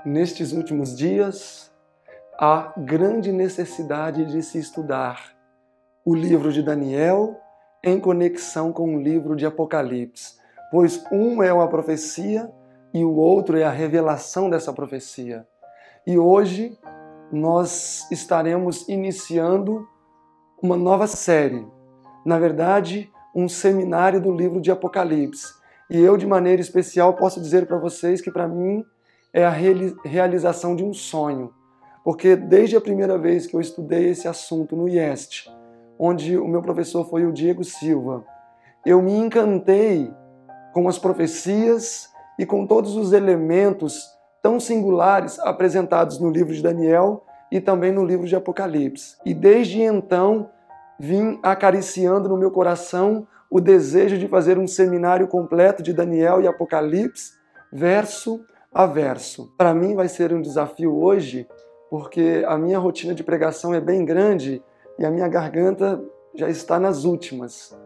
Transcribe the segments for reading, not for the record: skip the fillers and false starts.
Nestes últimos dias, há grande necessidade de se estudar o livro de Daniel em conexão com o livro de Apocalipse, pois um é uma profecia e o outro é a revelação dessa profecia. E hoje nós estaremos iniciando uma nova série, na verdade, um seminário do livro de Apocalipse. E eu, de maneira especial, posso dizer para vocês que para mim é a realização de um sonho, porque desde a primeira vez que eu estudei esse assunto no IEST, onde o meu professor foi o Diego Silva, eu me encantei com as profecias e com todos os elementos tão singulares apresentados no livro de Daniel e também no livro de Apocalipse. E desde então vim acariciando no meu coração o desejo de fazer um seminário completo de Daniel e Apocalipse, verso a verso. Para mim vai ser um desafio hoje, porque a minha rotina de pregação é bem grande e a minha garganta já está nas últimas.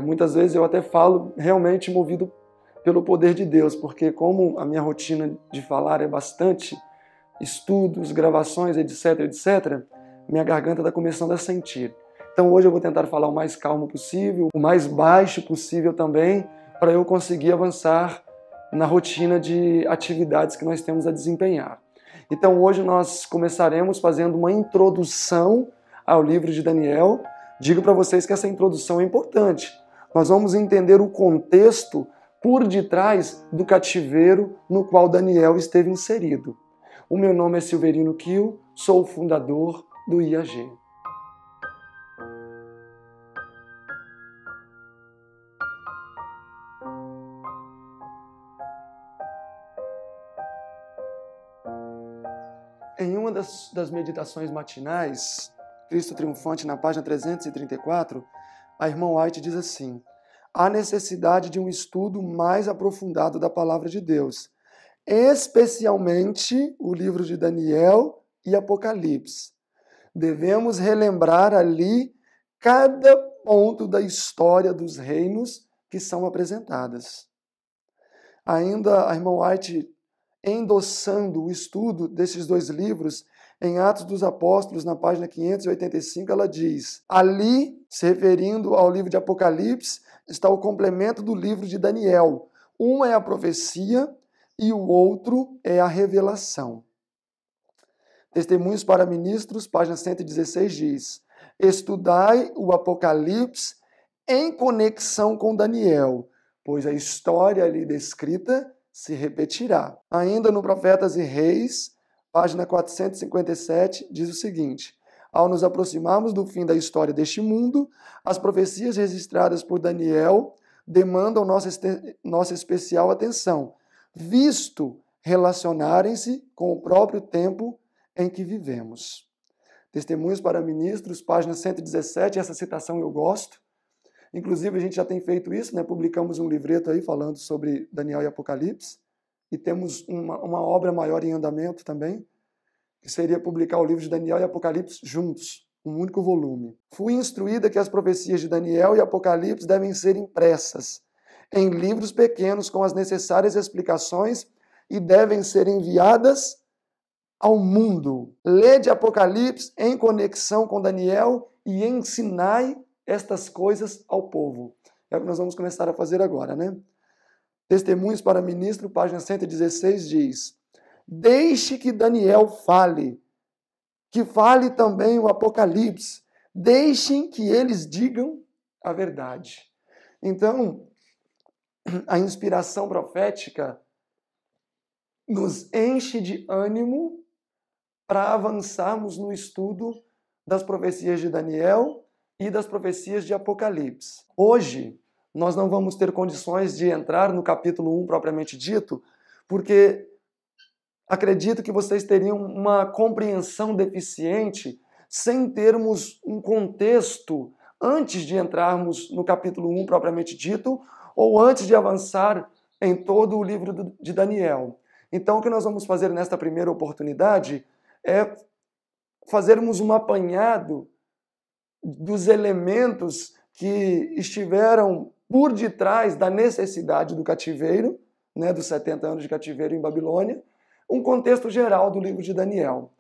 Muitas vezes eu até falo realmente movido pelo poder de Deus, porque como a minha rotina de falar é bastante estudos, gravações, etc, minha garganta está começando a sentir. Então hoje eu vou tentar falar o mais calmo possível, o mais baixo possível também, para eu conseguir avançar na rotina de atividades que nós temos a desempenhar. Então hoje nós começaremos fazendo uma introdução ao livro de Daniel. Digo para vocês que essa introdução é importante. Nós vamos entender o contexto por detrás do cativeiro no qual Daniel esteve inserido. O meu nome é Silverino Kiel, sou o fundador do IAG. Em uma das meditações matinais, Cristo Triunfante, na página 334, a irmã White diz assim: há necessidade de um estudo mais aprofundado da palavra de Deus, especialmente o livro de Daniel e Apocalipse. Devemos relembrar ali cada ponto da história dos reinos que são apresentadas. Ainda a irmã White, endossando o estudo desses dois livros, em Atos dos Apóstolos, na página 585, ela diz: ali, se referindo ao livro de Apocalipse, está o complemento do livro de Daniel. Um é a profecia e o outro é a revelação. Testemunhos para Ministros, página 116, diz: estudai o Apocalipse em conexão com Daniel, pois a história ali descrita se repetirá. Ainda no Profetas e Reis, página 457, diz o seguinte: ao nos aproximarmos do fim da história deste mundo, as profecias registradas por Daniel demandam nossa especial atenção, visto relacionarem-se com o próprio tempo em que vivemos. Testemunhos para Ministros, página 117, essa citação eu gosto. Inclusive, a gente já tem feito isso, né? Publicamos um livreto aí falando sobre Daniel e Apocalipse, e temos uma obra maior em andamento também, que seria publicar o livro de Daniel e Apocalipse juntos, um único volume. Fui instruída que as profecias de Daniel e Apocalipse devem ser impressas em livros pequenos com as necessárias explicações e devem ser enviadas ao mundo. Lede Apocalipse em conexão com Daniel e ensinai estas coisas ao povo. É o que nós vamos começar a fazer agora, né? Testemunhos para Ministro, página 116, diz: deixe que Daniel fale, que fale também o Apocalipse, deixem que eles digam a verdade. Então, a inspiração profética nos enche de ânimo para avançarmos no estudo das profecias de Daniel e das profecias de Apocalipse. Hoje, nós não vamos ter condições de entrar no capítulo 1 propriamente dito, porque acredito que vocês teriam uma compreensão deficiente sem termos um contexto antes de entrarmos no capítulo 1 propriamente dito ou antes de avançar em todo o livro de Daniel. Então, o que nós vamos fazer nesta primeira oportunidade é fazermos um apanhado dos elementos que estiveram por detrás da necessidade do cativeiro, né, dos 70 anos de cativeiro em Babilônia, Um contexto geral do livro de Daniel.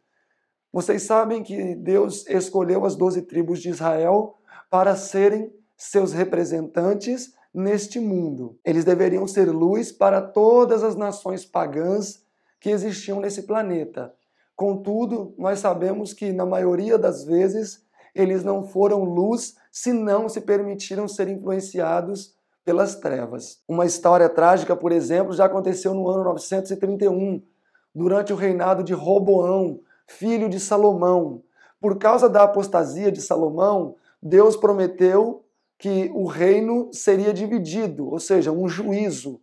Vocês sabem que Deus escolheu as 12 tribos de Israel para serem seus representantes neste mundo. Eles deveriam ser luz para todas as nações pagãs que existiam nesse planeta. Contudo, nós sabemos que, na maioria das vezes, eles não foram luz se não se permitiram ser influenciados pelas trevas. Uma história trágica, por exemplo, já aconteceu no ano 931, durante o reinado de Roboão, filho de Salomão. Por causa da apostasia de Salomão, Deus prometeu que o reino seria dividido, ou seja, um juízo.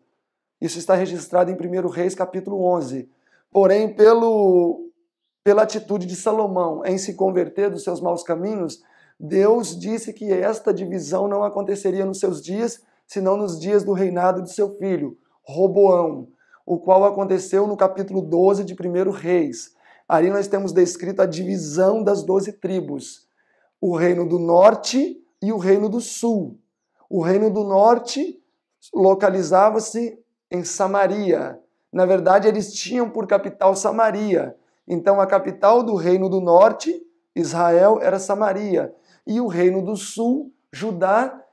Isso está registrado em 1 Reis, capítulo 11. Porém, pela atitude de Salomão em se converter dos seus maus caminhos, Deus disse que esta divisão não aconteceria nos seus dias, senão nos dias do reinado de seu filho, Roboão, o qual aconteceu no capítulo 12 de 1 Reis. Ali nós temos descrito a divisão das 12 tribos, o reino do norte e o reino do sul. O reino do norte localizava-se em Samaria. Na verdade, eles tinham por capital Samaria. Então, a capital do reino do norte, Israel, era Samaria. E o reino do sul, Judá,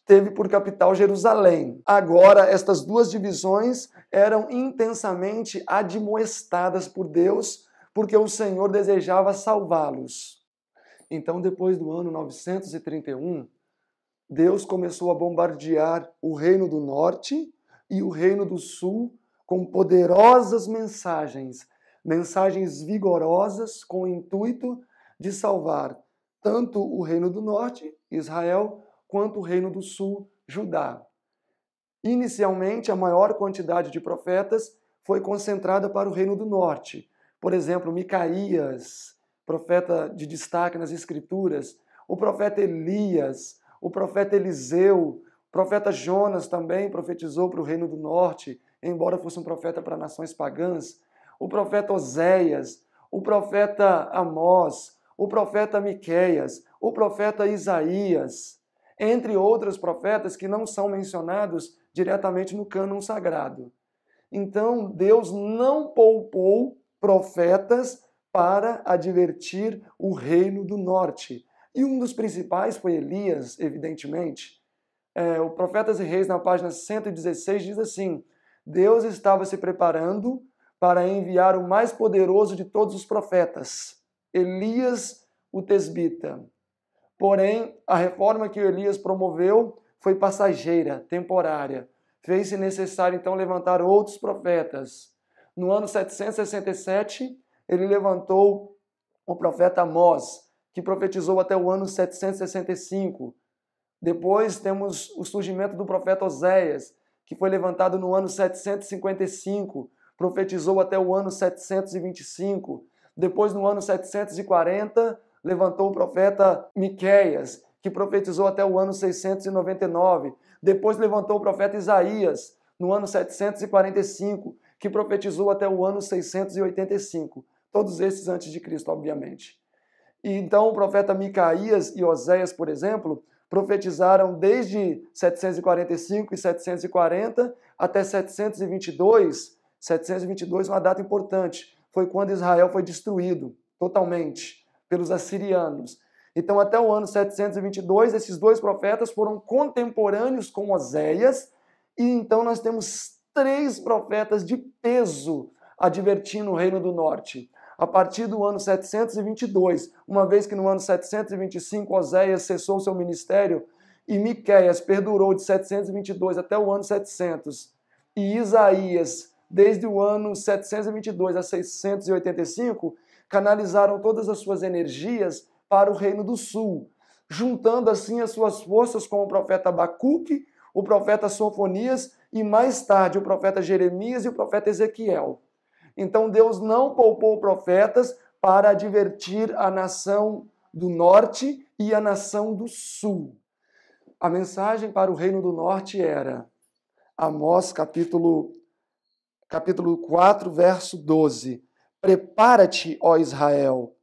teve por capital Jerusalém. Agora, estas duas divisões eram intensamente admoestadas por Deus, porque o Senhor desejava salvá-los. Então, depois do ano 931, Deus começou a bombardear o reino do norte e o reino do sul com poderosas mensagens vigorosas com o intuito de salvar tanto o reino do norte, Israel, quanto o reino do sul, Judá. Inicialmente, a maior quantidade de profetas foi concentrada para o reino do norte. Por exemplo, Micaías, profeta de destaque nas Escrituras, o profeta Elias, o profeta Eliseu, o profeta Jonas também profetizou para o reino do norte, embora fosse um profeta para nações pagãs, o profeta Oséias, o profeta Amós, o profeta Miqueias, o profeta Isaías, entre outros profetas que não são mencionados diretamente no cânon sagrado. Então, Deus não poupou profetas para advertir o reino do norte. E um dos principais foi Elias, evidentemente. O Profetas e Reis, na página 116, diz assim: Deus estava se preparando para enviar o mais poderoso de todos os profetas, Elias, o tesbita. Porém, a reforma que Elias promoveu foi passageira, temporária. Fez-se necessário, então, levantar outros profetas. No ano 767, ele levantou o profeta Amós, que profetizou até o ano 765. Depois temos o surgimento do profeta Oséias, que foi levantado no ano 755, profetizou até o ano 725. Depois, no ano 740, levantou o profeta Miqueias, que profetizou até o ano 699. Depois levantou o profeta Isaías, no ano 745, que profetizou até o ano 685. Todos esses antes de Cristo, obviamente. E então o profeta Micaías e Oséias, por exemplo, profetizaram desde 745 e 740 até 722. 722 é uma data importante. Foi quando Israel foi destruído totalmente pelos assirianos. Então, até o ano 722, esses dois profetas foram contemporâneos com Oséias, e então nós temos 3 profetas de peso advertindo o reino do norte. A partir do ano 722, uma vez que no ano 725 Oséias cessou seu ministério e Miqueias perdurou de 722 até o ano 700, e Isaías, desde o ano 722 a 685, canalizaram todas as suas energias para o reino do sul, juntando assim as suas forças com o profeta Abacuque, o profeta Sofonias e mais tarde o profeta Jeremias e o profeta Ezequiel. Então Deus não poupou profetas para advertir a nação do norte e a nação do sul. A mensagem para o reino do norte era Amós capítulo 4, verso 12. Prepara-te, ó Israel,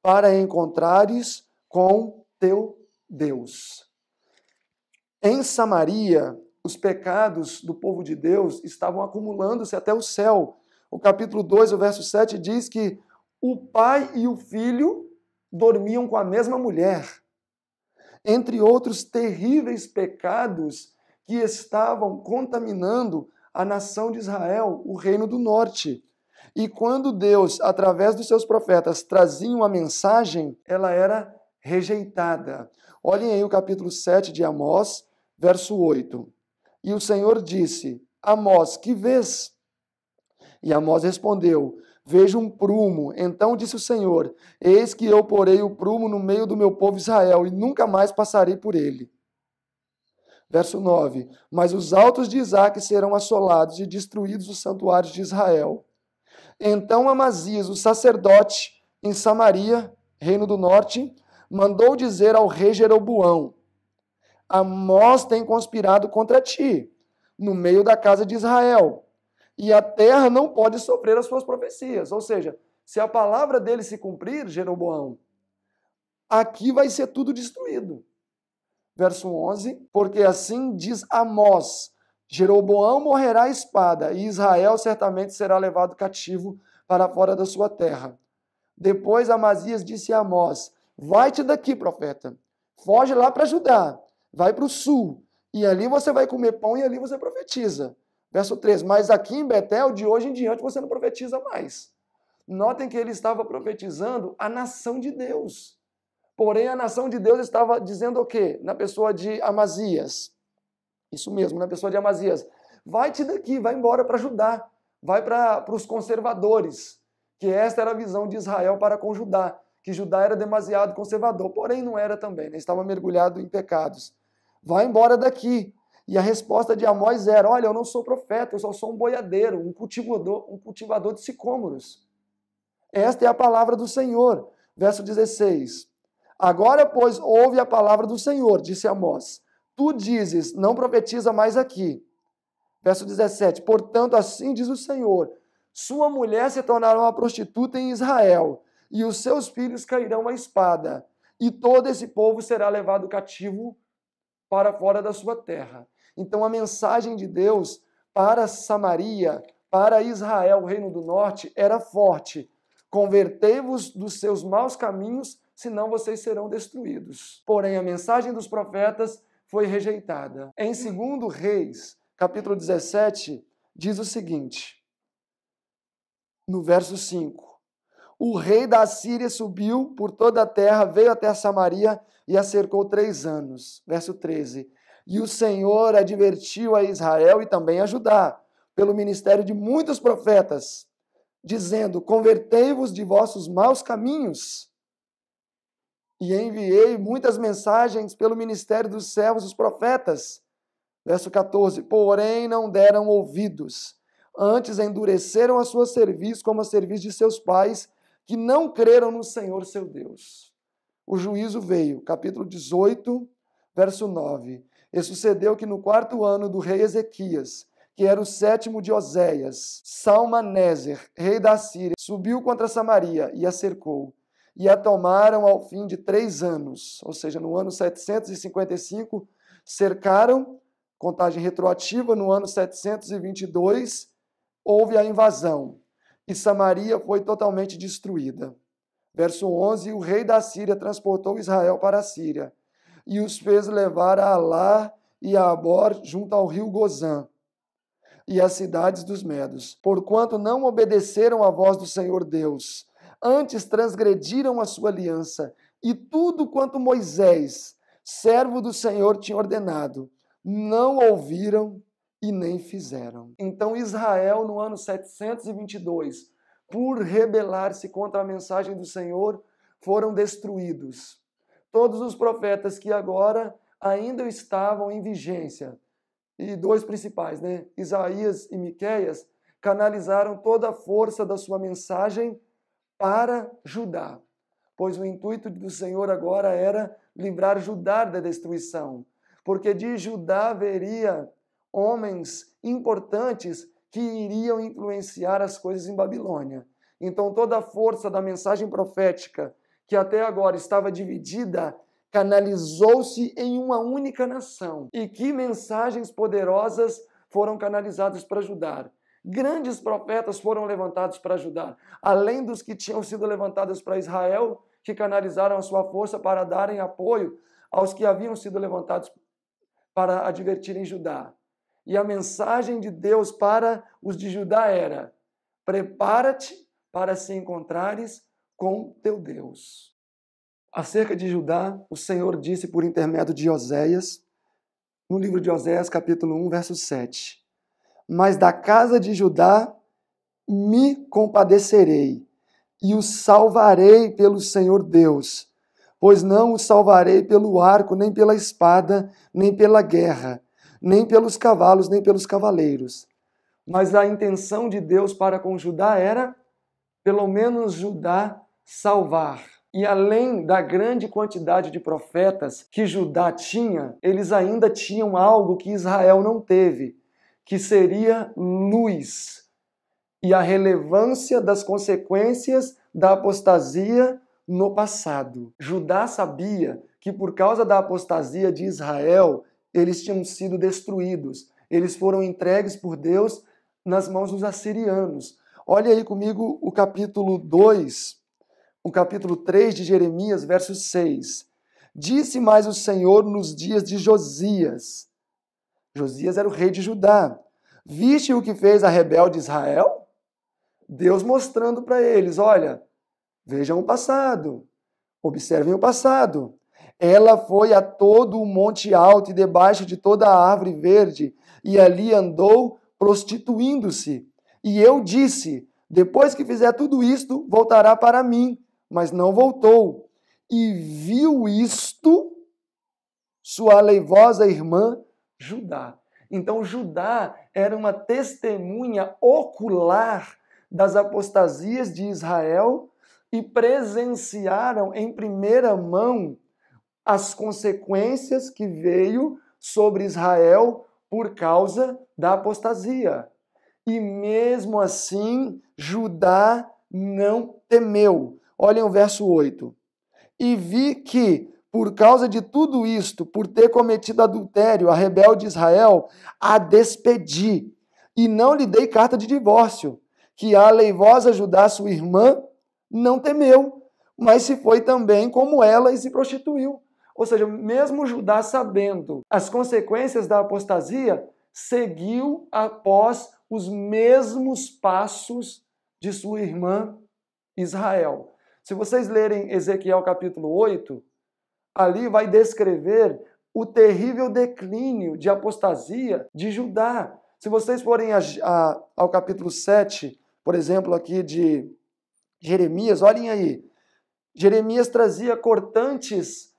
para encontrares com teu Deus. Em Samaria, o os pecados do povo de Deus estavam acumulando-se até o céu. O capítulo 2, o verso 7 diz que o pai e o filho dormiam com a mesma mulher. Entre outros terríveis pecados que estavam contaminando a nação de Israel, o reino do norte. E quando Deus, através dos seus profetas, trazia uma mensagem, ela era rejeitada. Olhem aí o capítulo 7 de Amós, verso 8. E o Senhor disse: Amós, que vês? E Amós respondeu: Vejo um prumo. Então disse o Senhor: Eis que eu porei o prumo no meio do meu povo Israel, e nunca mais passarei por ele. Verso 9. Mas os altos de Isaque serão assolados e destruídos os santuários de Israel. Então Amazias, o sacerdote, em Samaria, reino do norte, mandou dizer ao rei Jeroboão: Amós tem conspirado contra ti, no meio da casa de Israel, e a terra não pode sofrer as suas profecias. Ou seja, se a palavra dele se cumprir, Jeroboão, aqui vai ser tudo destruído. Verso 11, porque assim diz Amós: Jeroboão morrerá à espada, e Israel certamente será levado cativo para fora da sua terra. Depois Amazias disse a Amós: Vai-te daqui, profeta, foge lá para Judá, vai para o sul, e ali você vai comer pão e ali você profetiza. Verso 13, mas aqui em Betel, de hoje em diante, você não profetiza mais. Notem que ele estava profetizando a nação de Deus. Porém, a nação de Deus estava dizendo o quê? Na pessoa de Amazias. Isso mesmo, na pessoa de Amazias. Vai-te daqui, vai embora para Judá. Vai para os conservadores. Que esta era a visão de Israel para com Judá. Que Judá era demasiado conservador. Porém, não era também, né? Estava mergulhado em pecados. Vai embora daqui. E a resposta de Amós era: olha, eu não sou profeta, eu só sou um boiadeiro, um cultivador de sicômoros. Esta é a palavra do Senhor. Verso 16. Agora, pois, ouve a palavra do Senhor, disse Amós. Tu dizes, não profetiza mais aqui. Verso 17. Portanto, assim diz o Senhor: sua mulher se tornará uma prostituta em Israel, e os seus filhos cairão à espada, e todo esse povo será levado cativo para fora da sua terra. Então, a mensagem de Deus para Samaria, para Israel, o reino do norte, era forte. Convertei-vos dos seus maus caminhos, senão vocês serão destruídos. Porém, a mensagem dos profetas foi rejeitada. Em 2 Reis, capítulo 17, diz o seguinte, no verso 5. O rei da Assíria subiu por toda a terra, veio até Samaria e a cercou 3 anos. Verso 13. E o Senhor advertiu a Israel e também a Judá, pelo ministério de muitos profetas, dizendo: convertei-vos de vossos maus caminhos. E enviei muitas mensagens pelo ministério dos servos, os profetas. Verso 14. Porém não deram ouvidos, antes endureceram a sua cerviz como a cerviz de seus pais, que não creram no Senhor seu Deus. O juízo veio, capítulo 18, verso 9. E sucedeu que no 4º ano do rei Ezequias, que era o 7º de Oséias, Salmaneser, rei da Síria, subiu contra Samaria e a cercou. E a tomaram ao fim de 3 anos, ou seja, no ano 755, cercaram, contagem retroativa, no ano 722, houve a invasão, e Samaria foi totalmente destruída. Verso 11, o rei da Síria transportou Israel para a Síria, e os fez levar a Alá e a Abor, junto ao rio Gozã, e as cidades dos Medos, porquanto não obedeceram à voz do Senhor Deus, antes transgrediram a sua aliança, e tudo quanto Moisés, servo do Senhor, tinha ordenado, não ouviram e nem fizeram. Então Israel, no ano 722, por rebelar-se contra a mensagem do Senhor, foram destruídos. Todos os profetas que agora ainda estavam em vigência, e 2 principais, né? Isaías e Miqueias, canalizaram toda a força da sua mensagem para Judá, pois o intuito do Senhor agora era livrar Judá da destruição, porque de Judá haveria homens importantes que iriam influenciar as coisas em Babilônia. Então toda a força da mensagem profética, que até agora estava dividida canalizou-se em uma única nação. E que mensagens poderosas foram canalizadas para ajudar. Grandes profetas foram levantados para ajudar, além dos que tinham sido levantados para Israel, que canalizaram a sua força para darem apoio aos que haviam sido levantados para advertirem Judá. E a mensagem de Deus para os de Judá era: prepara-te para se encontrares com teu Deus. Acerca de Judá, o Senhor disse por intermédio de Oséias, no livro de Oséias, capítulo 1, verso 7. Mas da casa de Judá me compadecerei e o salvarei pelo Senhor Deus, pois não o salvarei pelo arco, nem pela espada, nem pela guerra, nem pelos cavalos, nem pelos cavaleiros. Mas a intenção de Deus para com Judá era, pelo menos, Judá salvar. E além da grande quantidade de profetas que Judá tinha, eles ainda tinham algo que Israel não teve, que seria luz. E a relevância das consequências da apostasia no passado. Judá sabia que por causa da apostasia de Israel, eles tinham sido destruídos. Eles foram entregues por Deus nas mãos dos assirianos. Olha aí comigo o capítulo 2, o capítulo 3 de Jeremias, verso 6. Disse mais o Senhor nos dias de Josias. Josias era o rei de Judá. Viste o que fez a rebelde Israel? Deus mostrando para eles, olha, vejam o passado, observem o passado. Ela foi a todo o monte alto e debaixo de toda a árvore verde, e ali andou prostituindo-se. E eu disse, depois que fizer tudo isto, voltará para mim, mas não voltou. E viu isto sua aleivosa irmã Judá. Então Judá era uma testemunha ocular das apostasias de Israel e presenciaram em primeira mão as consequências que veio sobre Israel por causa da apostasia. E mesmo assim, Judá não temeu. Olhem o verso 8. E vi que, por causa de tudo isto, por ter cometido adultério, a rebelde Israel a despedi, e não lhe dei carta de divórcio, que a aleivosa Judá, sua irmã, não temeu, mas se foi também como ela e se prostituiu. Ou seja, mesmo Judá sabendo as consequências da apostasia, seguiu após os mesmos passos de sua irmã Israel. Se vocês lerem Ezequiel capítulo 8, ali vai descrever o terrível declínio de apostasia de Judá. Se vocês forem ao capítulo 7, por exemplo, aqui de Jeremias, olhem aí. Jeremias trazia cortantes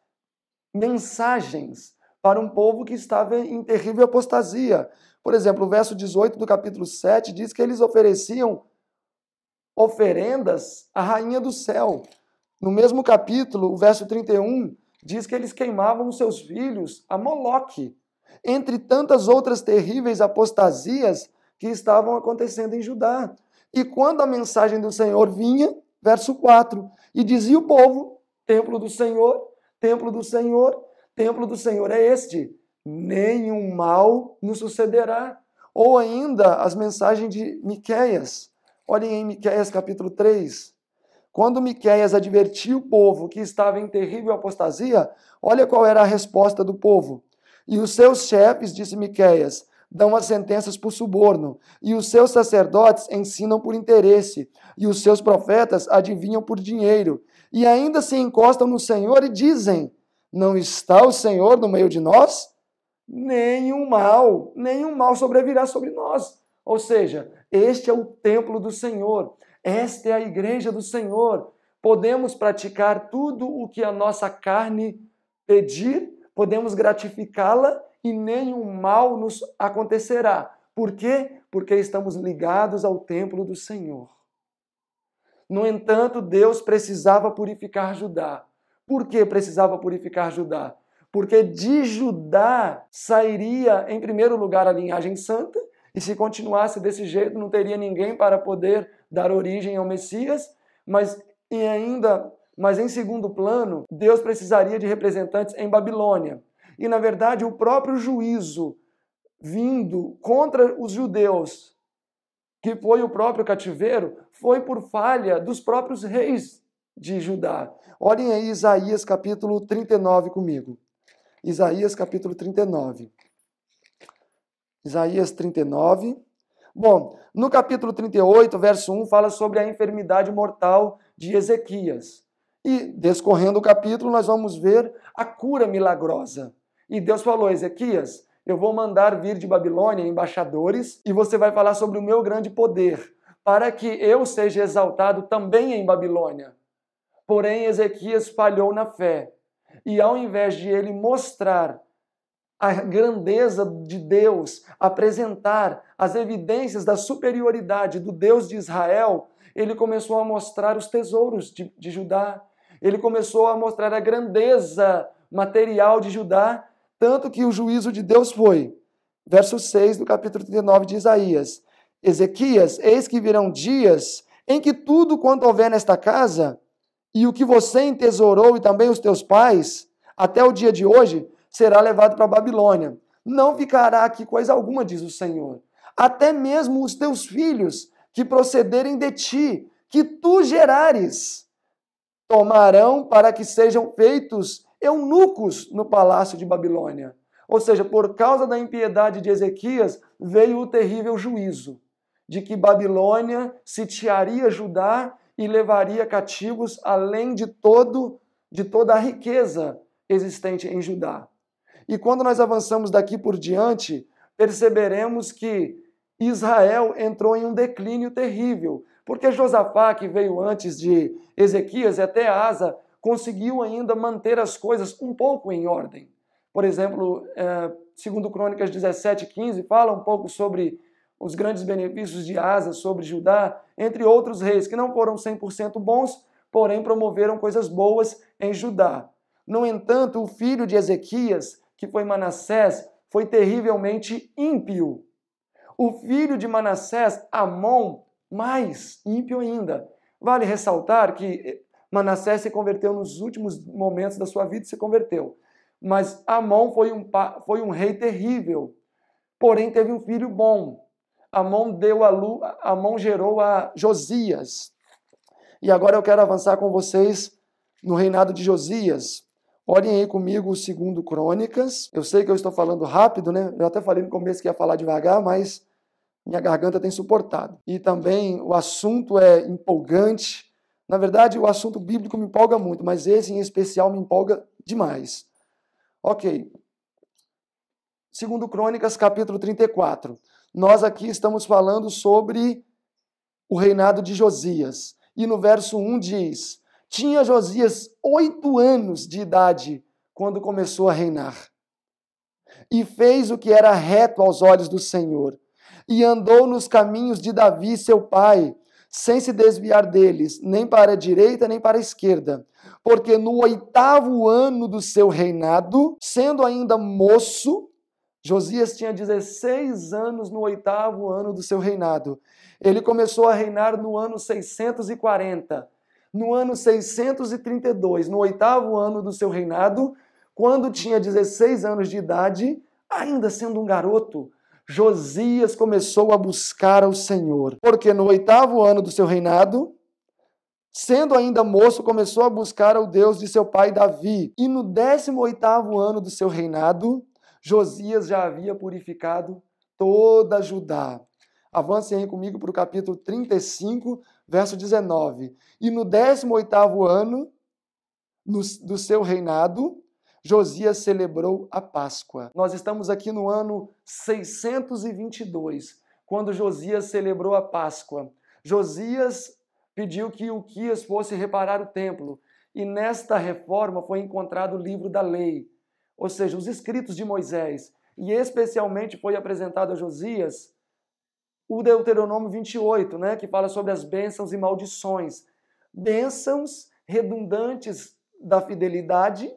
mensagens para um povo que estava em terrível apostasia. Por exemplo, o verso 18 do capítulo 7 diz que eles ofereciam oferendas à rainha do céu. No mesmo capítulo, o verso 31, diz que eles queimavam os seus filhos a Moloque, entre tantas outras terríveis apostasias que estavam acontecendo em Judá. E quando a mensagem do Senhor vinha, verso 4, e dizia o povo, templo do Senhor, templo do Senhor, templo do Senhor é este, nenhum mal nos sucederá. Ou ainda as mensagens de Miqueias. Olhem em Miqueias capítulo 3. Quando Miqueias advertiu o povo que estava em terrível apostasia, olha qual era a resposta do povo. E os seus chefes, disse Miqueias, dão as sentenças por suborno, e os seus sacerdotes ensinam por interesse, e os seus profetas adivinham por dinheiro, e ainda se encostam no Senhor e dizem, não está o Senhor no meio de nós? Nenhum mal sobrevirá sobre nós. Ou seja, este é o templo do Senhor, esta é a igreja do Senhor. Podemos praticar tudo o que a nossa carne pedir, podemos gratificá-la e nenhum mal nos acontecerá. Por quê? Porque estamos ligados ao templo do Senhor. No entanto, Deus precisava purificar Judá. Por que precisava purificar Judá? Porque de Judá sairia, em primeiro lugar, a linhagem santa, e se continuasse desse jeito, não teria ninguém para poder dar origem ao Messias, mas e ainda Mas em segundo plano, Deus precisaria de representantes em Babilônia. E na verdade, o próprio juízo vindo contra os judeus, que foi o próprio cativeiro, foi por falha dos próprios reis de Judá. Olhem aí Isaías capítulo 39 comigo. Isaías capítulo 39. Isaías 39. Bom, no capítulo 38, verso 1, fala sobre a enfermidade mortal de Ezequias. E, descorrendo o capítulo, nós vamos ver a cura milagrosa. E Deus falou, Ezequias, eu vou mandar vir de Babilônia embaixadores e você vai falar sobre o meu grande poder, para que eu seja exaltado também em Babilônia. Porém, Ezequias falhou na fé. E ao invés de ele mostrar a grandeza de Deus, apresentar as evidências da superioridade do Deus de Israel, ele começou a mostrar os tesouros de Judá. Ele começou a mostrar a grandeza material de Judá, tanto que o juízo de Deus foi, verso 6 do capítulo 39 de Isaías, Ezequias, eis que virão dias em que tudo quanto houver nesta casa, e o que você entesourou e também os teus pais, até o dia de hoje, será levado para a Babilônia. Não ficará aqui coisa alguma, diz o Senhor. Até mesmo os teus filhos que procederem de ti, que tu gerares, tomarão para que sejam feitos eunucos no palácio de Babilônia. Ou seja, por causa da impiedade de Ezequias, veio o terrível juízo de que Babilônia sitiaria Judá e levaria cativos além de toda a riqueza existente em Judá. E quando nós avançamos daqui por diante, perceberemos que Israel entrou em um declínio terrível, porque Josafá, que veio antes de Ezequias, e até Asa, conseguiu ainda manter as coisas um pouco em ordem. Por exemplo, segundo Crônicas 17:15, fala um pouco sobre os grandes benefícios de Asa sobre Judá, entre outros reis que não foram 100% bons, porém promoveram coisas boas em Judá. No entanto, o filho de Ezequias, que foi Manassés, foi terrivelmente ímpio. O filho de Manassés, Amon, mais ímpio ainda. Vale ressaltar que Manassés se converteu nos últimos momentos da sua vida, se converteu. Mas Amon foi um rei terrível, porém teve um filho bom. Amon gerou a Josias. E agora eu quero avançar com vocês no reinado de Josias. Olhem aí comigo o 2 Crônicas. Eu sei que eu estou falando rápido, né? Eu até falei no começo que ia falar devagar, mas minha garganta tem suportado. E também o assunto é empolgante. Na verdade, o assunto bíblico me empolga muito, mas esse em especial me empolga demais. Ok. 2 Crônicas, capítulo 34. Nós aqui estamos falando sobre o reinado de Josias. E no verso 1 diz: tinha Josias 8 anos de idade quando começou a reinar. E fez o que era reto aos olhos do Senhor. E andou nos caminhos de Davi, seu pai, sem se desviar deles, nem para a direita, nem para a esquerda. Porque no 8º ano do seu reinado, sendo ainda moço, Josias tinha 16 anos no 8º ano do seu reinado. Ele começou a reinar no ano 640. No ano 632, no 8º ano do seu reinado, quando tinha 16 anos de idade, ainda sendo um garoto, Josias começou a buscar ao Senhor. Porque no 8º ano do seu reinado, sendo ainda moço, começou a buscar ao Deus de seu pai Davi. E no 18º ano do seu reinado, Josias já havia purificado toda Judá. Avancem aí comigo para o capítulo 35, verso 19. E no 18º ano do seu reinado, Josias celebrou a Páscoa. Nós estamos aqui no ano 622, quando Josias celebrou a Páscoa. Josias pediu que Ilquias fosse reparar o templo, e nesta reforma foi encontrado o livro da lei, ou seja, os escritos de Moisés, e especialmente foi apresentado a Josias o Deuteronômio 28, né, que fala sobre as bênçãos e maldições. Bênçãos redundantes da fidelidade,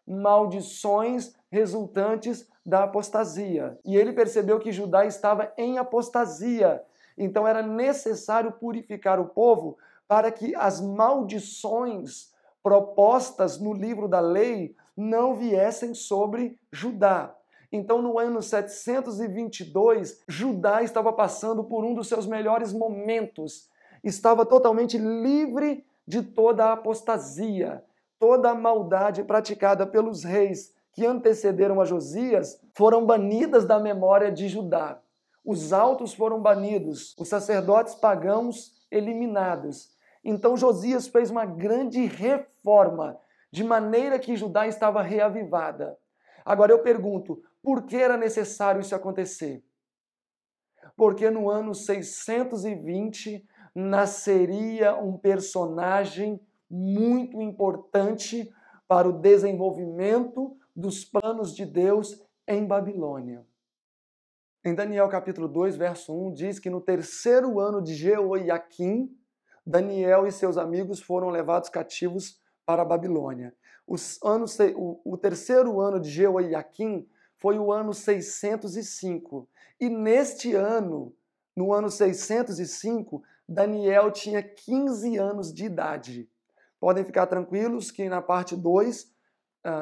maldições resultantes da apostasia. E ele percebeu que Judá estava em apostasia, então era necessário purificar o povo para que as maldições propostas no livro da lei não viessem sobre Judá. Então, no ano 722, Judá estava passando por um dos seus melhores momentos. Estava totalmente livre de toda a apostasia, toda a maldade praticada pelos reis que antecederam a Josias foram banidas da memória de Judá. Os altos foram banidos, os sacerdotes pagãos eliminados. Então Josias fez uma grande reforma, de maneira que Judá estava reavivada. Agora eu pergunto, por que era necessário isso acontecer? Porque no ano 620 nasceria um personagem muito importante para o desenvolvimento dos planos de Deus em Babilônia. Em Daniel capítulo 2, verso 1, diz que no terceiro ano de Jeoiaquim, Daniel e seus amigos foram levados cativos para a Babilônia. O terceiro ano de Jeoiaquim foi o ano 605. E neste ano, no ano 605, Daniel tinha 15 anos de idade. Podem ficar tranquilos que na parte 2,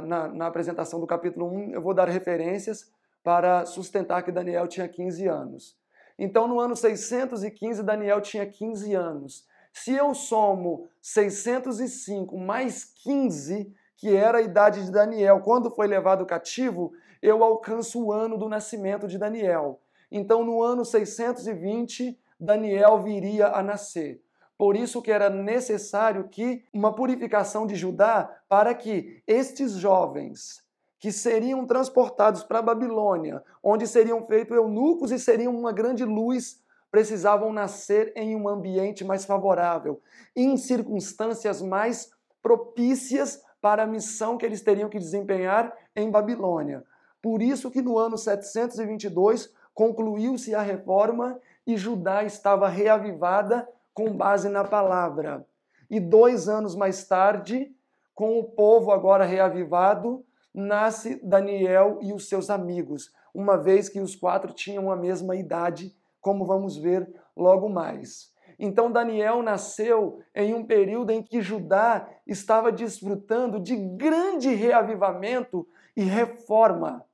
na apresentação do capítulo 1, eu vou dar referências para sustentar que Daniel tinha 15 anos. Então, no ano 615, Daniel tinha 15 anos. Se eu somo 605 mais 15, que era a idade de Daniel, quando foi levado cativo, eu alcanço o ano do nascimento de Daniel. Então, no ano 620, Daniel viria a nascer. Por isso que era necessário que uma purificação de Judá para que estes jovens que seriam transportados para a Babilônia, onde seriam feitos eunucos e seriam uma grande luz, precisavam nascer em um ambiente mais favorável, em circunstâncias mais propícias para a missão que eles teriam que desempenhar em Babilônia. Por isso que no ano 722 concluiu-se a reforma e Judá estava reavivada com base na palavra. E 2 anos mais tarde, com o povo agora reavivado, nasce Daniel e os seus amigos, uma vez que os 4 tinham a mesma idade, como vamos ver logo mais. Então Daniel nasceu em um período em que Judá estava desfrutando de grande reavivamento e reforma,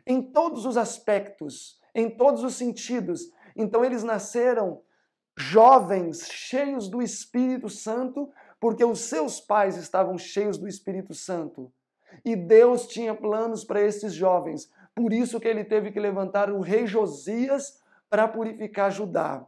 em todos os aspectos, em todos os sentidos. Então eles nasceram jovens, cheios do Espírito Santo, porque os seus pais estavam cheios do Espírito Santo. E Deus tinha planos para esses jovens. Por isso que ele teve que levantar o rei Josias para purificar Judá.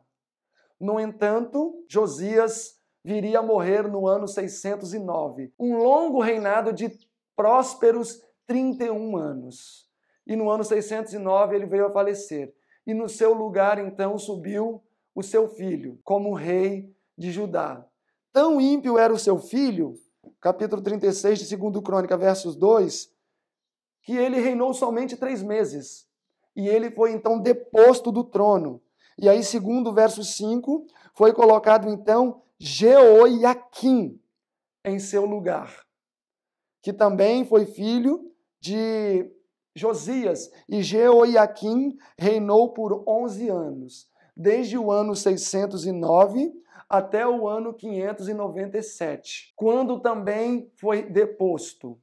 No entanto, Josias viria a morrer no ano 609. Um longo reinado de prósperos 31 anos. E no ano 609 ele veio a falecer. E no seu lugar, então, subiu o seu filho como rei de Judá. Tão ímpio era o seu filho, capítulo 36 de 2 Crônica, versos 2, que ele reinou somente 3 meses. E ele foi então deposto do trono. E aí, segundo o verso 5, foi colocado então Jeoiaquim em seu lugar, que também foi filho de Josias. E Jeoiaquim reinou por 11 anos, desde o ano 609 até o ano 597, quando também foi deposto.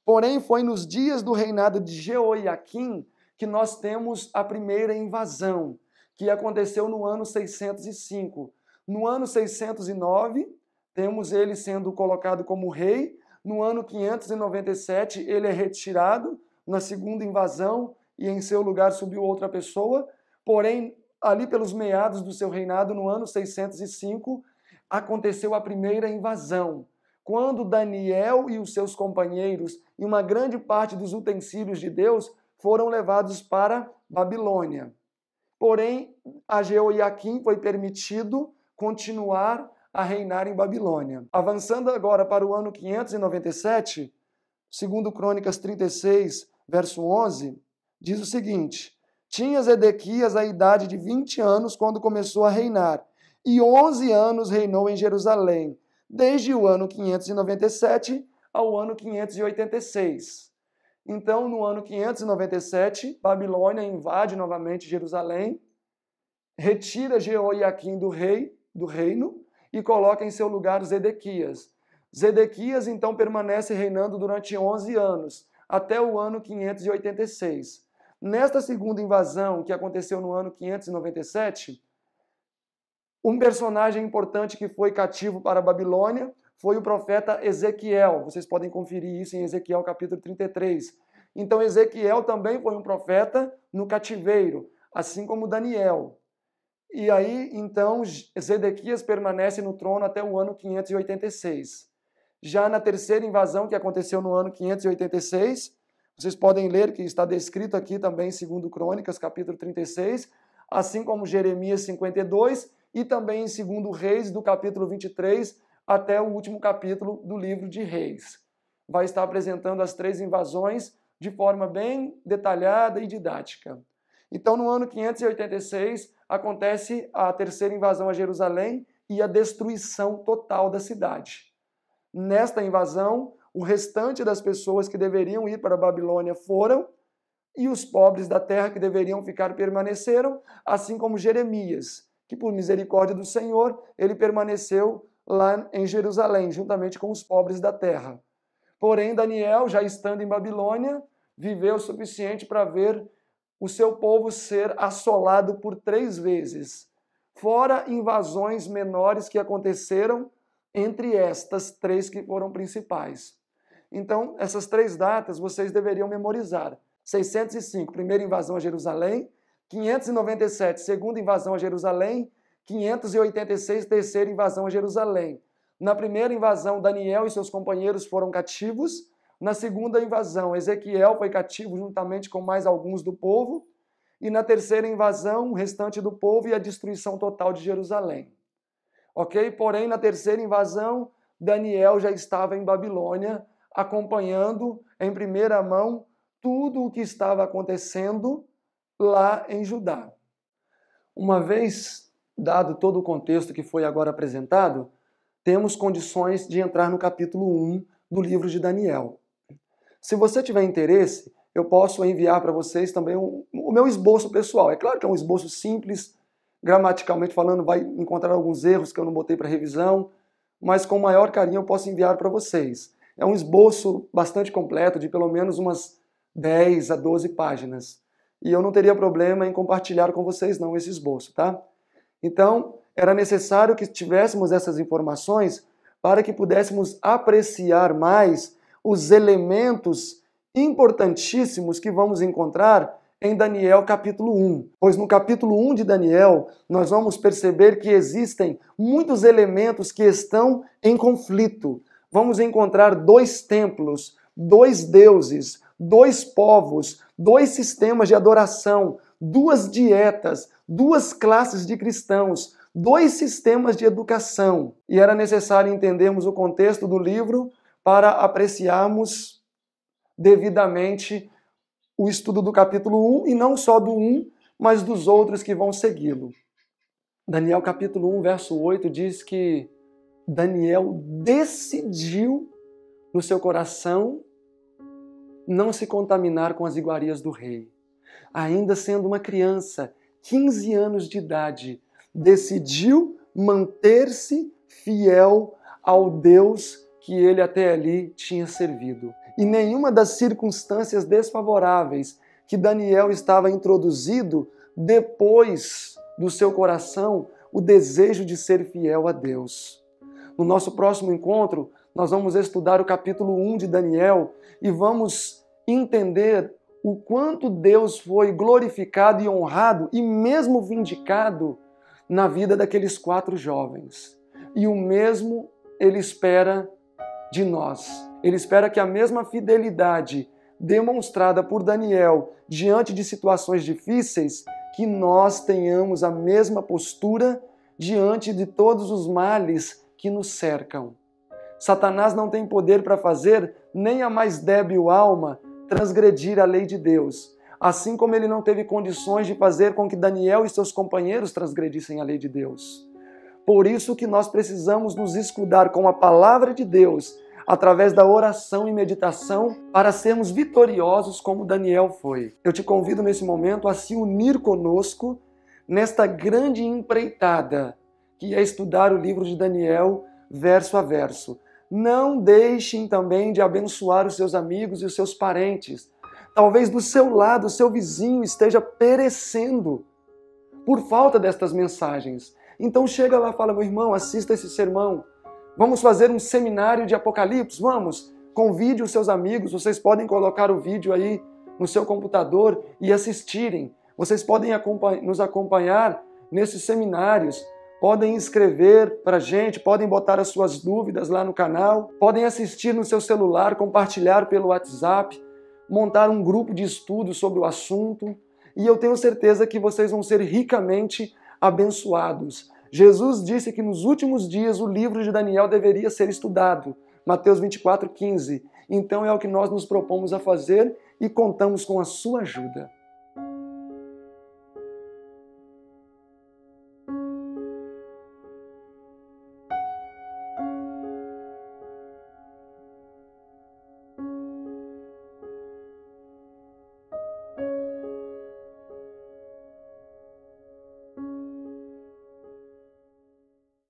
Porém, foi nos dias do reinado de Jeoiaquim que nós temos a primeira invasão, que aconteceu no ano 605. No ano 609, temos ele sendo colocado como rei. No ano 597, ele é retirado na segunda invasão e em seu lugar subiu outra pessoa. Porém, ali pelos meados do seu reinado, no ano 605, aconteceu a primeira invasão, quando Daniel e os seus companheiros e uma grande parte dos utensílios de Deus foram levados para Babilônia. Porém, a Jeoiaquim foi permitido continuar a reinar em Babilônia. Avançando agora para o ano 597, segundo Crônicas 36, verso 11, diz o seguinte: tinha Zedequias a idade de 20 anos quando começou a reinar, e 11 anos reinou em Jerusalém, desde o ano 597 ao ano 586. Então, no ano 597, Babilônia invade novamente Jerusalém, retira Jeoiaquim do reino e coloca em seu lugar Zedequias. Zedequias, então, permanece reinando durante 11 anos, até o ano 586. Nesta segunda invasão, que aconteceu no ano 597, um personagem importante que foi cativo para a Babilônia foi o profeta Ezequiel. Vocês podem conferir isso em Ezequiel capítulo 33. Então Ezequiel também foi um profeta no cativeiro, assim como Daniel. E aí, então, Zedequias permanece no trono até o ano 586. Já na terceira invasão, que aconteceu no ano 586, vocês podem ler que está descrito aqui também em 2 Crônicas, capítulo 36, assim como Jeremias 52 e também em 2 Reis, do capítulo 23 até o último capítulo do livro de Reis. Vai estar apresentando as 3 invasões de forma bem detalhada e didática. Então, no ano 586, acontece a terceira invasão a Jerusalém e a destruição total da cidade. Nesta invasão, o restante das pessoas que deveriam ir para a Babilônia foram, e os pobres da terra que deveriam ficar permaneceram, assim como Jeremias, que por misericórdia do Senhor, ele permaneceu lá em Jerusalém, juntamente com os pobres da terra. Porém, Daniel, já estando em Babilônia, viveu o suficiente para ver o seu povo ser assolado por 3 vezes, fora invasões menores que aconteceram entre estas 3 que foram principais. Então, essas 3 datas vocês deveriam memorizar. 605, primeira invasão a Jerusalém, 597, segunda invasão a Jerusalém, 586, terceira invasão a Jerusalém. Na primeira invasão, Daniel e seus companheiros foram cativos. Na segunda invasão, Ezequiel foi cativo juntamente com mais alguns do povo. E na terceira invasão, o restante do povo e a destruição total de Jerusalém. Ok? Porém, na terceira invasão, Daniel já estava em Babilônia, acompanhando em primeira mão tudo o que estava acontecendo lá em Judá. Uma vez dado todo o contexto que foi agora apresentado, temos condições de entrar no capítulo 1 do livro de Daniel. Se você tiver interesse, eu posso enviar para vocês também o meu esboço pessoal. É claro que é um esboço simples, gramaticalmente falando, vai encontrar alguns erros que eu não botei para revisão, mas com maior carinho eu posso enviar para vocês. É um esboço bastante completo, de pelo menos umas 10 a 12 páginas. E eu não teria problema em compartilhar com vocês não esse esboço, tá? Então, era necessário que tivéssemos essas informações para que pudéssemos apreciar mais os elementos importantíssimos que vamos encontrar em Daniel capítulo 1. Pois no capítulo 1 de Daniel, nós vamos perceber que existem muitos elementos que estão em conflito. Vamos encontrar 2 templos, 2 deuses, 2 povos, 2 sistemas de adoração, 2 dietas, 2 classes de cristãos, 2 sistemas de educação. E era necessário entendermos o contexto do livro para apreciarmos devidamente o estudo do capítulo 1, e não só do 1, mas dos outros que vão segui-lo. Daniel capítulo 1, verso 8 diz que Daniel decidiu no seu coração não se contaminar com as iguarias do rei. Ainda sendo uma criança, 15 anos de idade, decidiu manter-se fiel ao Deus que ele até ali tinha servido. E nenhuma das circunstâncias desfavoráveis que Daniel estava introduzido depois do seu coração o desejo de ser fiel a Deus. No nosso próximo encontro, nós vamos estudar o capítulo 1 de Daniel e vamos entender o quanto Deus foi glorificado e honrado e mesmo vindicado na vida daqueles 4 jovens. E o mesmo ele espera de nós. Ele espera que a mesma fidelidade demonstrada por Daniel diante de situações difíceis, que nós tenhamos a mesma postura diante de todos os males que nos cercam. Satanás não tem poder para fazer nem a mais débil alma transgredir a lei de Deus, assim como ele não teve condições de fazer com que Daniel e seus companheiros transgredissem a lei de Deus. Por isso que nós precisamos nos escudar com a palavra de Deus, através da oração e meditação, para sermos vitoriosos como Daniel foi. Eu te convido nesse momento a se unir conosco nesta grande empreitada, que é estudar o livro de Daniel verso a verso. Não deixem também de abençoar os seus amigos e os seus parentes. Talvez do seu lado, o seu vizinho esteja perecendo por falta destas mensagens. Então chega lá e fala, meu irmão, assista esse sermão. Vamos fazer um seminário de Apocalipse? Vamos! Convide os seus amigos, vocês podem colocar o vídeo aí no seu computador e assistirem. Vocês podem nos acompanhar nesses seminários. Podem escrever para a gente, podem botar as suas dúvidas lá no canal, podem assistir no seu celular, compartilhar pelo WhatsApp, montar um grupo de estudo sobre o assunto. E eu tenho certeza que vocês vão ser ricamente abençoados. Jesus disse que nos últimos dias o livro de Daniel deveria ser estudado. Mateus 24:15. Então é o que nós nos propomos a fazer e contamos com a sua ajuda.